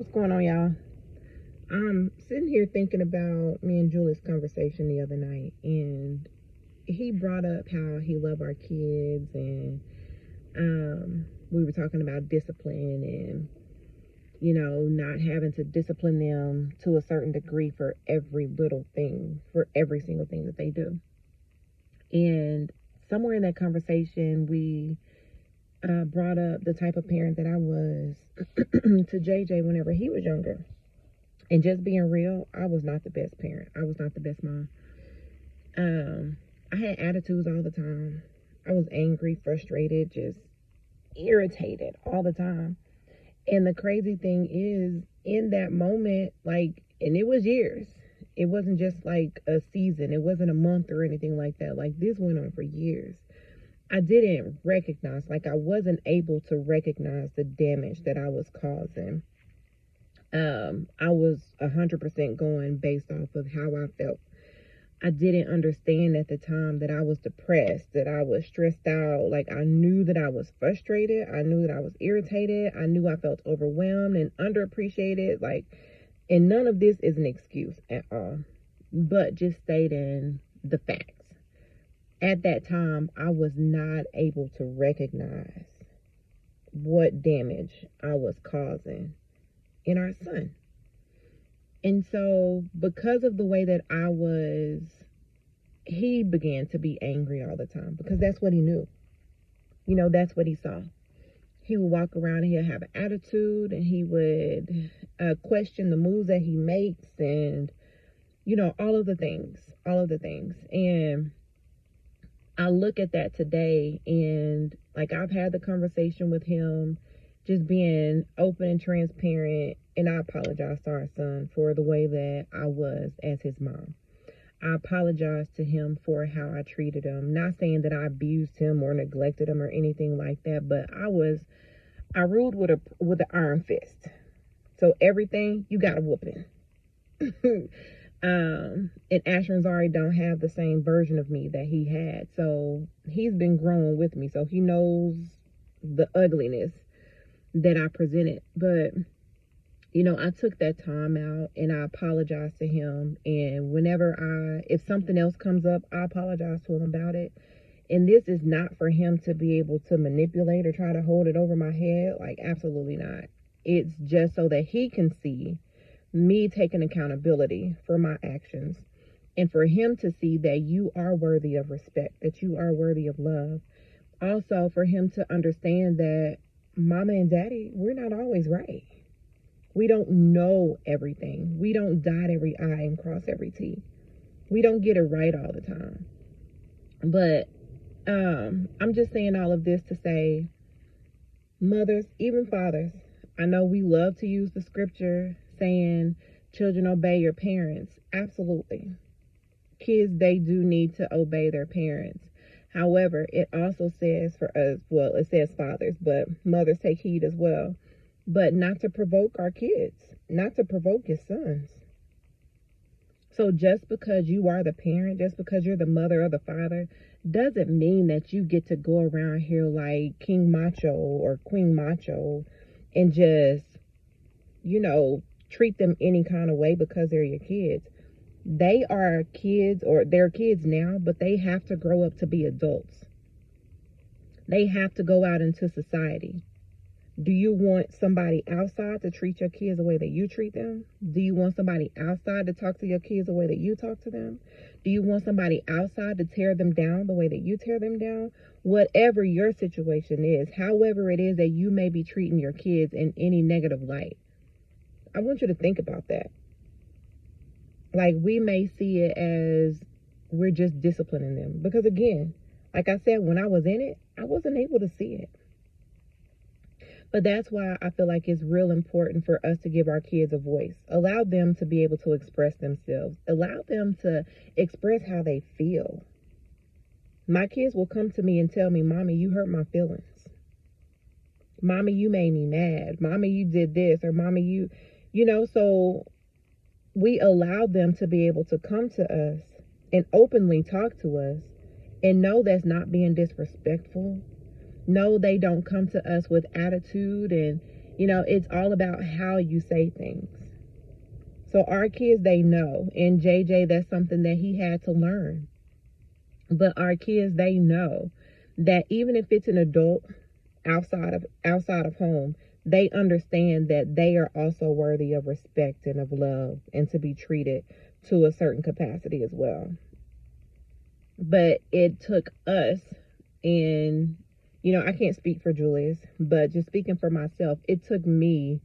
What's going on, y'all? I'm sitting here thinking about me and Julius' conversation the other night, and he brought up how he loved our kids, and we were talking about discipline and not having to discipline them to a certain degree for every little thing, for every single thing that they do. And somewhere in that conversation, we brought up the type of parent that I was to JJ whenever he was younger. And just being real, I was not the best parent. I was not the best mom. I had attitudes all the time. I was angry, frustrated, just irritated all the time. And the crazy thing is, in that moment, and it was years. It wasn't just like a season. It wasn't a month or anything like that. Like, this went on for years. I didn't recognize, I wasn't able to recognize the damage that I was causing. I was 100% going based off of how I felt. I didn't understand at the time that I was depressed, that I was stressed out. Like, I knew that I was frustrated. I knew that I was irritated. I knew I felt overwhelmed and underappreciated. And none of this is an excuse at all, but just stating the facts. At that time, I was not able to recognize what damage I was causing in our son. And so, because of the way that I was, he began to be angry all the time because that's what he knew. That's what he saw. He would walk around and he'll have an attitude, and he would question the moves that he makes, and, all of the things. And I look at that today, and I've had the conversation with him, just being open and transparent. And I apologize to our son for the way that I was as his mom. I apologize to him for how I treated him. Not saying that I abused him or neglected him or anything like that, but I ruled with an iron fist. So everything, you got a whooping. And Ashton Zari don't have the same version of me that he had. So he's been growing with me. So he knows the ugliness that I presented. But I took that time out and I apologized to him. And if something else comes up, I apologize to him about it. And this is not for him to be able to manipulate or try to hold it over my head. Absolutely not. It's just so that he can see me taking accountability for my actions, and for him to see that you are worthy of respect, that you are worthy of love. Also, for him to understand that mama and daddy, we're not always right. We don't know everything. We don't dot every I and cross every T. We don't get it right all the time. But I'm just saying all of this to say, mothers, even fathers, I know we love to use the scripture saying, children, obey your parents. Absolutely. Kids, they do need to obey their parents. However, it also says for us, well, it says fathers, but mothers take heed as well. But not to provoke our kids, not to provoke your sons. So just because you are the parent, just because you're the mother or the father, doesn't mean that you get to go around here like King Macho or Queen Macho and just, treat them any kind of way because they're your kids. They are kids, or they're kids now, but they have to grow up to be adults. They have to go out into society. Do you want somebody outside to treat your kids the way that you treat them? Do you want somebody outside to talk to your kids the way that you talk to them? Do you want somebody outside to tear them down the way that you tear them down? Whatever your situation is, however it is that you may be treating your kids in any negative light, I want you to think about that. We may see it as we're just disciplining them. Because again, like I said, when I was in it, I wasn't able to see it. But that's why I feel like it's real important for us to give our kids a voice. Allow them to be able to express themselves. Allow them to express how they feel. My kids will come to me and tell me, Mommy, you hurt my feelings. Mommy, you made me mad. Mommy, you did this. Or Mommy, so we allow them to be able to come to us and openly talk to us, and know that's not being disrespectful. No, they don't come to us with attitude and You know, it's all about how you say things. So our kids, they know. And JJ, that's something that he had to learn. But our kids, they know that even if it's an adult outside of home, they understand that they are also worthy of respect and of love and to be treated to a certain capacity as well. But it took us, and you know, I can't speak for Julius, but just speaking for myself, it took me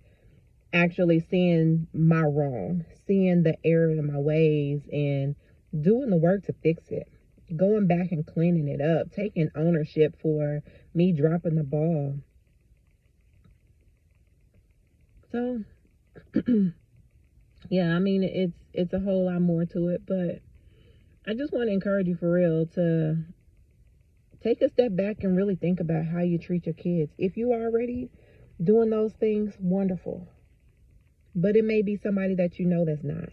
actually seeing my wrong, seeing the error in my ways, and doing the work to fix it, going back and cleaning it up, taking ownership for me dropping the ball. So yeah, I mean, it's a whole lot more to it, but I just want to encourage you for real to take a step back and really think about how you treat your kids. If you are already doing those things, wonderful. But it may be somebody that you know that's not.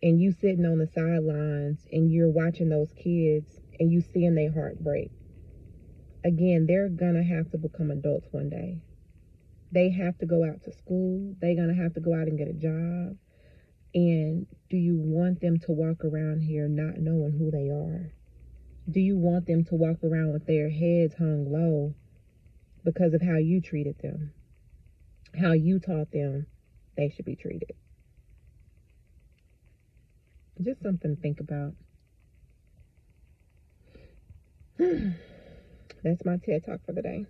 And you sitting on the sidelines and you're watching those kids and you seeing their heart break. Again, they're gonna have to become adults one day. They have to go out to school. They're gonna have to go out and get a job. And do you want them to walk around here not knowing who they are? Do you want them to walk around with their heads hung low because of how you treated them? How you taught them they should be treated? Just something to think about. That's my TED Talk for the day.